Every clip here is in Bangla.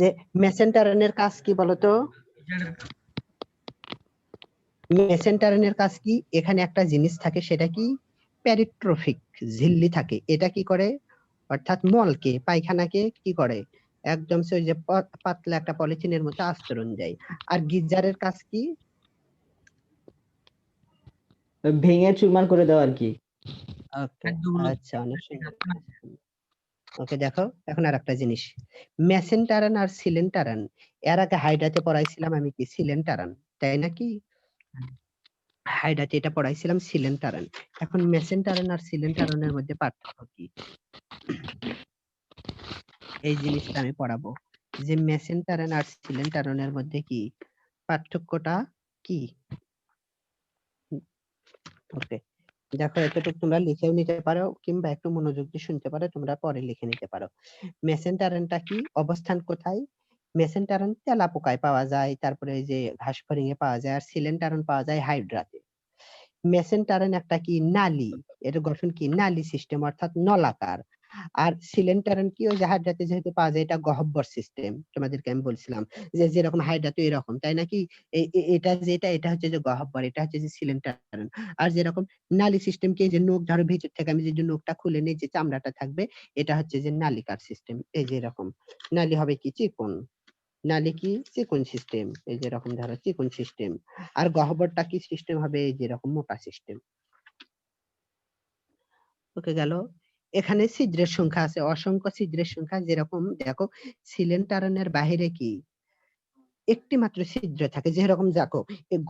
যে মেসেন্টারনের কাজ কি বলতো? মেসেন্টারনের কাজ কি? এখানে একটা জিনিস থাকে, সেটা কি? প্যারিট্রোফিক ঝিল্লি থাকে। এটা কি করে? অর্থাৎ মলকে, পায়খানাকে কি করে? একদম সে ওই যে পাতলা একটা পলিথিনের মতো আস্তরণ দেয়। আর গিজারের কাজ কি? ভেঙে চুরমার করে দেওয়া আর কি। ওকে, আচ্ছা, অনেক সুন্দর। ওকে, দেখো এখন আর একটা জিনিস, মেসেন্টারন আর সিলেন্টারন। এর আগে হাইড্রাতে পড়াইছিলাম আমি কি? সিলেন্টারন, তাই নাকি? হাইড্রাতে এটা পড়াইছিলাম সিলেন্টারন। এখন মেসেন্টারন আর সিলেন্টারনের মধ্যে পার্থক্য কি? এই জিনিসটা আমি পড়াবো, যে মেসেন্টারন আর সিলেন্টারনের মধ্যে কি পার্থক্যটা কি। ওকে, দেখো এতটুকু তোমরা লিখেও নিতে পারো, কিংবা একটু মনোযোগ দিয়ে শুনতে পারো, তোমরা পরে লিখে নিতে পারো। মেসেন্টারনটা কি, অবস্থান কোথায়? মেসেন্টারন তেলাপোকায় পাওয়া যায়, তারপরে এই যে ঘাসফড়িং এ পাওয়া যায়, আর সিলেন্টারন পাওয়া যায় হাইড্রাতে। মেসেন্টারন একটা কি? নালী। এর গঠন কি? নালী সিস্টেম, অর্থাৎ নলাকার। আর সিলেন্টারন কি? ওই যে হাইড্রাতে যেহেতু পাওয়া যায়, এটা গহ্বর সিস্টেম। তোমাদেরকে আমি বলছিলাম যে যেরকম হাইড্রাতে এরকম, তাই নাকি? এটা যেটা, এটা হচ্ছে যে গহ্বর, এটা হচ্ছে যে সিলেন্টারন। আর যেরকম নালী সিস্টেম কি, এই যে নখ ধরো ভিতর থেকে আমি যে নখটা খুলে নিই, যে চামড়াটা থাকবে, এটা হচ্ছে যে নালিকার সিস্টেম। এই যে এরকম নালী হবে কি? চিকন। নালী কি? চিকন সিস্টেম, এই যে এরকম ধরো চিকন সিস্টেম। আর গহ্বরটা কি সিস্টেম হবে? এই যে এরকম মোটা সিস্টেম। ওকে, গেল। এখানে ছিদ্রের সংখ্যা আছে, অসংখ্য ছিদ্রের সংখ্যা। যেরকম দেখো, সিলেন্টারনের বাহিরে কি একটি মাত্র ছিদ্র থাকে, যেরকম দেখো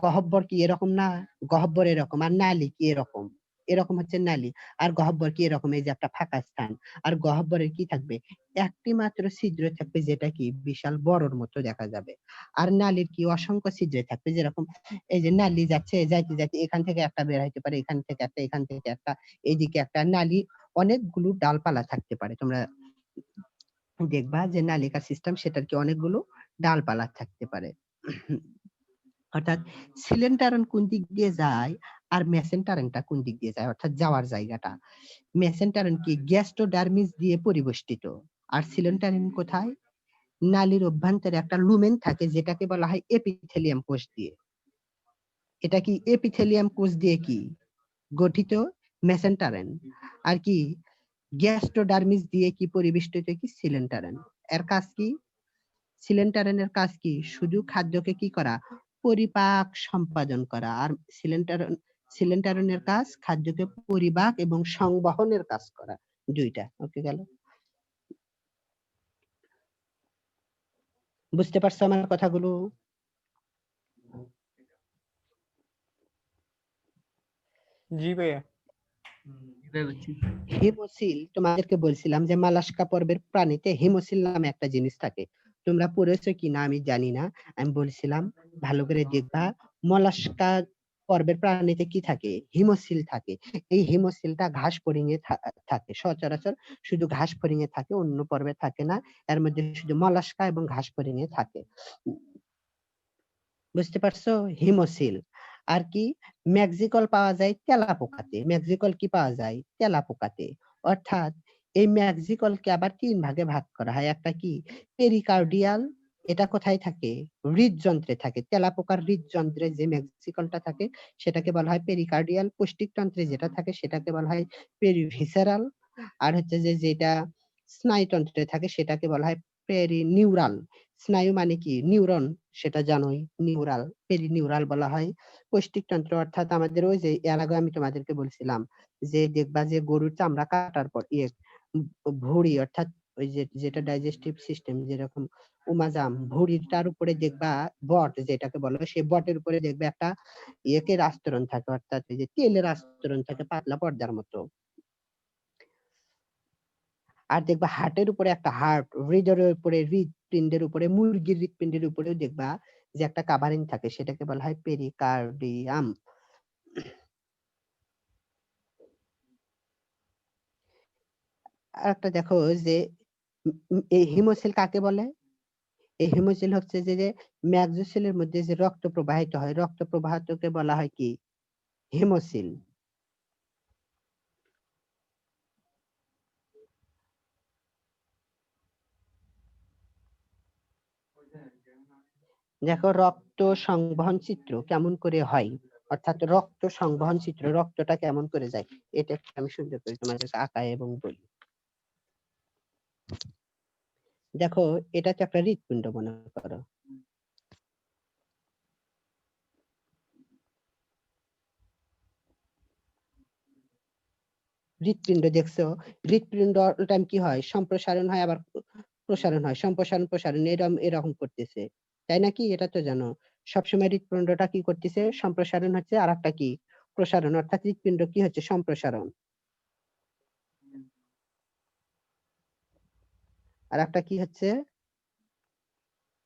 গহ্বর কি এরকম না? গহ্বর এরকম। আর নালী কি এরকম? এরকম হচ্ছে নালী। আর গহ্বর কি এরকম, এই যে একটা ফাঁকা স্থান। আর গহ্বরের কি থাকবে? একটি মাত্র ছিদ্র থাকবে, যেটা কি বিশাল বড়র মতো দেখা যাবে। আর নালীর কি? অসংখ্য ছিদ্র থাকবে। যেরকম এই যে নালী যাচ্ছে, যাইতে যাইতে এখান থেকে একটা বের হইতে পারে, এখান থেকে একটা, এখান থেকে একটা, এইদিকে একটা। নালী অনেকগুলো ডালপালা থাকতে পারে। তোমরা দেখবা যে নালিকা সিস্টেম, সেটার কি অনেকগুলো ডালপালা থাকতে পারে। অর্থাৎ সিলেন্টারন কোন দিক দিয়ে যায় আর মেসেন্টারনটা কোন দিক দিয়ে যায়, অর্থাৎ যাওয়ার জায়গাটা। মেসেন্টারন কি গ্যাস্ট্রোডার্মিস দিয়ে পরিবেষ্টিত। আর সিলেন্টারন কোথায়? নালীর অভ্যন্তরে একটা লুমেন থাকে, যেটাকে বলা হয় এপিথেলিয়াম কোষ দিয়ে। এটা কি এপিথেলিয়াম কোষ দিয়ে কি গঠিত? মেসেন্টারন। আর কি গ্যাস্ট্রোডার্মিস দিয়ে কি পরিবেষ্টিত? কি সিলেন্টারন। এর কাজ কি? সিলেন্টারনের কাজ কি? শুধু খাদ্যকে কি করা? পরিপাক সম্পাদন করা। আর সিলেন্টারনের কাজ খাদ্যকে পরিপাক এবং সংবহনের কাজ করা, দুইটা। ওকে, গেল। বুঝতে পারছো আমার কথাগুলো? জি ভাইয়া। হিমোসিল, তোমাদেরকে বলছিলাম যে মালাস্কা পর্বের প্রাণীতে হিমোসিল নামে একটা জিনিস থাকে। তোমরা পড়েছো কিনা আমি জানি না, আমি বলছিলাম ভালো করে দেখবা। মলাস্কা পর্বের প্রাণীতে কি থাকে? হিমোসিল থাকে। এই হিমোসিলটা ঘাস ফড়িং এ থাকে সচরাচর, শুধু ঘাস ফড়িং এ থাকে, অন্য পর্বে থাকে না। এর মধ্যে শুধু মলাস্কা এবং ঘাস ফড়িং এ থাকে। বুঝতে পারছো? হিমোসিল। আর কি? ম্যাক্সিকল পাওয়া যায় তেলাপোকাতে। ম্যাক্সিকল কি পাওয়া যায়? তেলাপোকাতে। অর্থাৎ এই ম্যাক্সিকলকে আবার তিন ভাগে ভাগ করা হয়। একটা কি? পেরিকার্ডিয়াল। এটা কোথায় থাকে? হৃদযন্ত্রে থাকে। তেলাপোকার হৃদযন্ত্রে যে ম্যাক্সিকলটা থাকে, সেটাকে বলা হয় পেরিকার্ডিয়াল। পুষ্টিতন্ত্রে যেটা থাকে, সেটাকে বলা হয় পেরিভিসেরাল। আর হচ্ছে যে যেটা স্নায়ুতন্ত্রে থাকে, সেটাকে বলা হয় পেরিনিউরাল। স্নায়ু মানে কি? নিউরন, সেটা জানোই। নিউরাল, পেরিনিউরাল বলা হয়। পৌষ্টিকতন্ত্র অর্থাৎ আমাদের ওই যে এর আগে আমি তোমাদেরকে বলছিলাম যে দেখবা যে গরুর চামড়া কাটার পর ভুঁড়ি, অর্থাৎ ওই যে যেটা ডাইজেস্টিভ সিস্টেম, যেরকম উমাজাম, ভুঁড়িটার উপরে দেখবা বট যেটাকে বলো, সেই বটের উপরে দেখবে একটা ইয়েকের আস্তরণ থাকে, অর্থাৎ এই যে তেলের আস্তরণ থাকে, পাতলা পর্দার মতো। আর দেখবা হার্টের উপরে একটা হার্ট, হৃদয়ের উপরে হৃদপিণ্ডের উপরে, মুরগির হৃদপিণ্ডের উপরেও দেখবা যে একটা কাভারিং থাকে, সেটাকে বলা হয় পেরিকার্ডিয়াম। আর একটা দেখো যে এই হিমোসিল কাকে বলে? এই হিমোসিল হচ্ছে যে ম্যাক্সোসিলের মধ্যে যে রক্ত প্রবাহিত হয়, রক্ত প্রবাহিতকে বলা হয় কি? হিমোসিল। দেখো রক্ত সংবহন চিত্র কেমন করে হয়, অর্থাৎ রক্ত সংবহন চিত্র, রক্তটা কেমন করে যায়, এটা একটু আমি সুন্দর করে তোমাদেরকে আঁকায় এবং বলি। দেখো এটা তো একটা হৃৎপিণ্ড মনে করো, হৃৎপিণ্ড দেখছো, হৃৎপিণ্ড টাইম কি হয়, সম্প্রসারণ হয় আবার প্রসারণ হয়, সম্প্রসারণ প্রসারণ এরকম এরকম করতেছে, তাই নাকি? এটা তো জানো সবসময় হৃৎপিণ্ডটা কি করতেছে, সম্প্রসারণ হচ্ছে, আর একটা কি প্রসারণ, অর্থাৎ হৃৎপিণ্ড কি হচ্ছে, সম্প্রসারণ, আর একটা কি হচ্ছে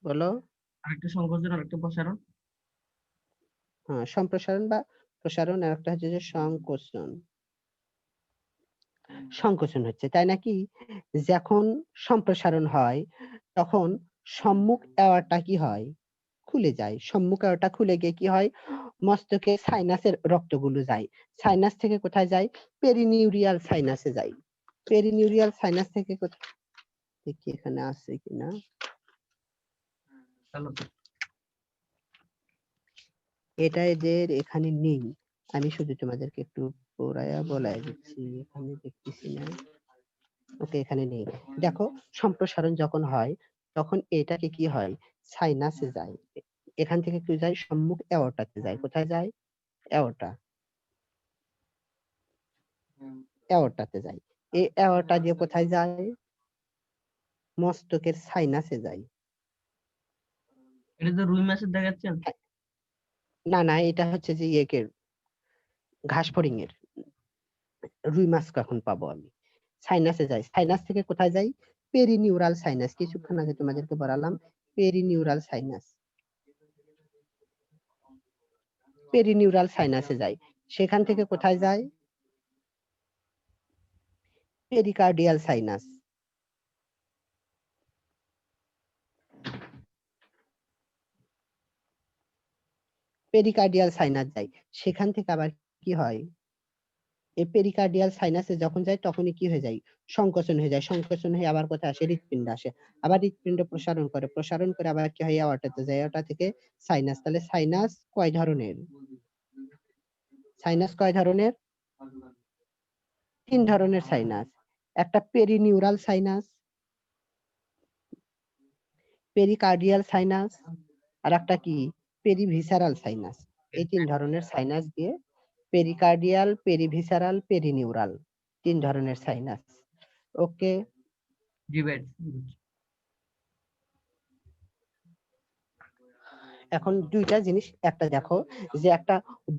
বলো? আরেকটা সংকোচন আরেকটা প্রসারণ। হ্যাঁ, সম্প্রসারণ বা প্রসারণ, আর একটা হচ্ছে যে সংকোচন, সংকোচন হচ্ছে, তাই নাকি? যখন সম্প্রসারণ হয় তখন সম্মুখ এওয়াটা কি হয়, খুলে যায়, সম্মুখ এওয়াটা খুলে গিয়ে কি হয়, মস্তকে সাইনাসের রক্তগুলো যায়, সাইনাস থেকে কোথায় যায়, পেরিনিউরিয়াল সাইনাসে যায়, পেরিনিউরিয়াল সাইনাস থেকে কোথায়, দেখি এখানে আছে কিনা, এটা এদের এখানে নেই, আমি শুধু তোমাদেরকে একটু পড়ায়া বলাই দিচ্ছি, এখানে দেখতেছি না, ওকে এখানে নেই। দেখো সম্প্রসারণ যখন হয় তখন এটাকে কি হয়, সাইনাসে যায়, এখান থেকে কি যায়, সম্মুখ এওরটাতে যায়, কোথায় যায়, এওরটা, এওরটাতে যায়, এই এওরটা দিয়ে কোথায় যায়, মস্তকের সাইনাসে যায়। এটা তো রুই মাছের দেখাচ্ছেন। না না, এটা হচ্ছে যে ইয়েকের, ঘাস ফড়িং এর, রুই মাছ কখন পাবো আমি, সাইনাসে যায়, সাইনাস থেকে কোথায় যাই, পেরিনিউরাল সাইনাস, কিছুক্ষণ আগে তোমাদেরকে বলালাম, পেরিনিউরাল সাইনাস, পেরিনিউরাল সাইনাসে যায়, সেখান থেকে কোথায় যায়, পেরিকার্ডিয়াল সাইনাস, পেরিকার্ডিয়াল সাইনাস যায়, সেখান থেকে আবার কি হয়, এই পেরিকার্ডিয়াল সাইনাসে যখন যায় তখনই কি হয়ে যায়, সংকোচন হয়ে যায়, সংকোচন হয়ে আবার কোথায় আসে, হৃৎপিণ্ড আসে, আবার হৃৎপিণ্ড প্রসারণ করে, প্রসারণ করে আবার কি হয়, এওয়ার্টাতে যায়, এওয়ার্টা থেকে সাইনাস, তাহলে সাইনাস কয় ধরনের, সাইনাস কয় ধরনের, তিন ধরনের সাইনাস, একটা পেরিনিউরাল সাইনাস, পেরিকার্ডিয়াল সাইনাস, আর একটা কি, পেরিভিসারাল সাইনাস, এই তিন ধরনের সাইনাস দিয়ে, পেরিকার্ডিয়াল, পেরিভিসারাল, পেরিনিউরাল, তিন ধরনের সাইনাস। ওকে, জি ভাই। এখন দুইটা জিনিস, একটা দেখো যে একটা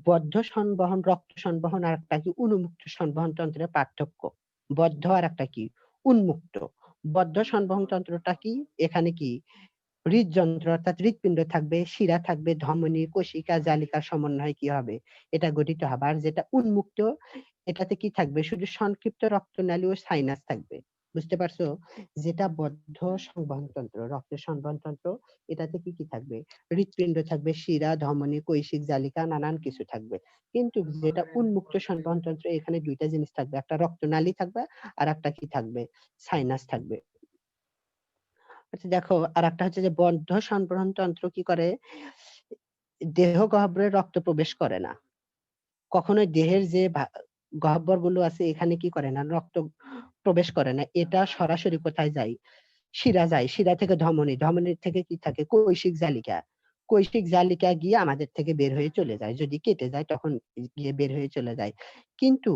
বদ্ধ সংবহন রক্ত সংবহন আর একটা কি উন্মুক্ত সংবহন তন্ত্রের পার্থক্য, বদ্ধ আর একটা কি উন্মুক্ত। বদ্ধ সংবহন তন্ত্রটা কি, এখানে কি হৃদযন্ত্র অর্থাৎ হৃৎপিণ্ড থাকবে, শিরা থাকবে, ধমনী, কোশিকা, জালিকার সমন্বয়ে কি হবে, এটা গঠিত হবে। আর যেটা উন্মুক্ত, এটাতে কি থাকবে, শুধু সংক্ষিপ্ত রক্তনালী ও সাইনাস থাকবে। বুঝতে পারছো? যেটা বদ্ধ সংবহন তন্ত্র, রক্তের সংবহন তন্ত্র, এটাতে কি কি থাকবে, হৃৎপিণ্ড থাকবে, শিরা, ধমনী, কৈশিক জালিকা, নানান কিছু থাকবে। কিন্তু যেটা উন্মুক্ত সংবহন তন্ত্র, এখানে দুইটা জিনিস থাকবে, একটা রক্তনালী থাকবে আর একটা কি থাকবে, সাইনাস থাকবে। আচ্ছা দেখো, আর একটা হচ্ছে যে বদ্ধ সংবহন তন্ত্র কি করে, দেহ গহ্বরে রক্ত প্রবেশ করে না, কখনোই দেহের যে গহ্বর গুলো আছে এখানে কি করে না, রক্ত প্রবেশ করে না, এটা সরাসরি কোথায় যায়, শিরা যায়, শিরা থেকে ধমনী, ধমনীর থেকে কি থাকে, কৈশিক জালিকা, কৈশিক জালিকা গিয়ে আমাদের থেকে বের হয়ে চলে যায়, যদি কেটে যায় তখন গিয়ে বের হয়ে চলে যায়। কিন্তু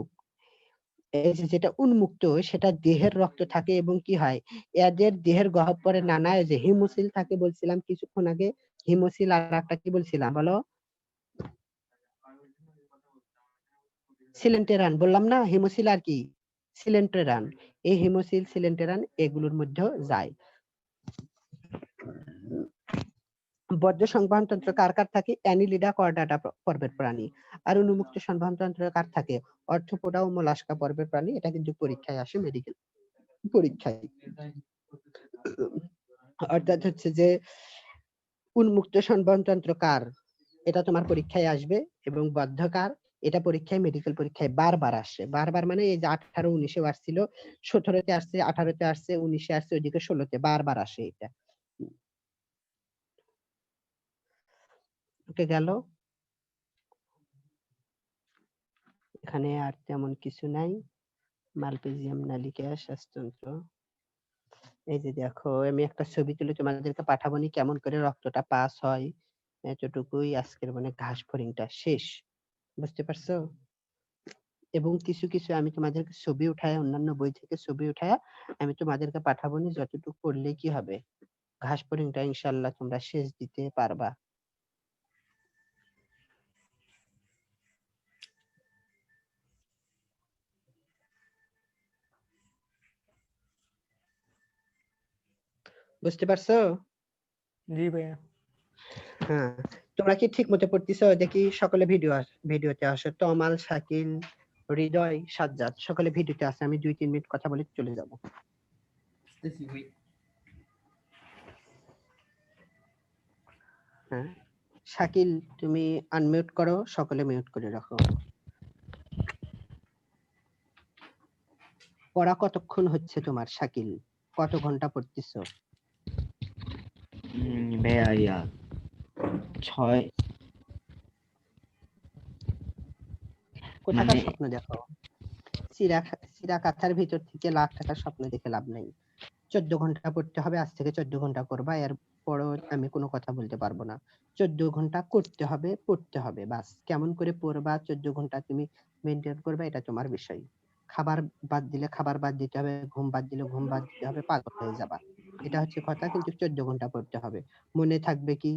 এই যে যেটা উন্মুক্ত, সেটা দেহের রক্ত থাকে এবং কি হয়, এদের দেহের গহ্বরে নানা যে হিমোসিল থাকে বলছিলাম কিছুক্ষণ আগে, হিমোসিল, আর একটা কি বলছিলাম বলো, সিলেন্টেরান বললাম না, হিমোসিল আর কি সিলেন্টেরান, এই হিমোসিল সিলেন্টেরান এগুলোর মধ্যে যায়। বদ্ধ সংবহন তন্ত্র কার কার থাকে, অ্যানিলিডা কর্ডাটা পর্বের প্রাণী। আর উন্মুক্ত সংবহন তন্ত্র কার থাকে, অর্থোপোডা ও মোলাস্কা পর্বের প্রাণী। এটা কিন্তু পরীক্ষায় আসে, মেডিকেল পরীক্ষায়, অর্থাৎ হচ্ছে যে উন্মুক্ত সংবহন তন্ত্র কার, এটা তোমার পরীক্ষায় আসবে, এবং বদ্ধ কার, এটা পরীক্ষায়, মেডিকেল পরীক্ষায় বারবার আসে, বারবার মানে এই যে 18-19 আসছিল, 17-তে আসছে, 18-তে আসছে, 19-এ আসছে, ওইদিকে 16-তে বারবার আসে এটা। ওকে গেল। এখানে আর তেমন কিছু নাই। মালপেজিয়াম নালিকা শ্বাসতন্ত্র। এই যে দেখো আমি একটা ছবি তুলে তোমাদেরকে পাঠাবনি কেমন করে রক্তটা পাস হয়। এতটুকুই আজকের মানে ঘাস ফড়িংটা শেষ। বুঝতে পারছো? এবং কিছু কিছু আমি তোমাদেরকে ছবি উঠায় অন্যান্য বই থেকে ছবি উঠায় আমি তোমাদেরকে পাঠাবনি, যতটুকু করলে কি হবে ঘাস ফড়িংটা ইনশাল্লাহ তোমরা শেষ দিতে পারবা। বুঝতে পারছো? জি ভাইয়া। হ্যাঁ, তোমরা কি ঠিক মতো পড়তেছো? দেখি সকলে ভিডিওতে আসো। তমাল, শাকিল, হৃদয়, সাজ্জাদ সকলে ভিডিওতে আছে। আমি 2-3 মিনিট কথা বলে চলে যাব। আসতেছি ভাই। হ্যাঁ, শাকিল তুমি আনমিউট করো, সকলে মিউট করে রাখো। পড়া কতক্ষণ হচ্ছে তোমার শাকিল? কত ঘন্টা পড়তেছো? ভাইয়া 6 কোথাকার মানে স্বপ্ন দেখো? চিরা কাথার ভিতর থেকে লাখ টাকার স্বপ্ন দেখে লাভ নেই। 14 ঘন্টা পড়তে হবে, আজ থেকে 14 ঘন্টা করবা, এর পরও আমি কোনো কথা বলতে পারবো না। 14 ঘন্টা করতে হবে, পড়তে হবে, বাস। কেমন করে পড়বা 14 ঘন্টা তুমি মেনটেন করবে, এটা তোমার বিষয়। খাবার বাদ দিলে খাবার বাদ দিতে হবে, ঘুম বাদ দিলে ঘুম বাদ দিতে হবে, পাগল হয়ে যাবা। এটা হচ্ছে কথা, কিন্তু 14 ঘন্টা পড়তে হবে। মনে থাকবে কি?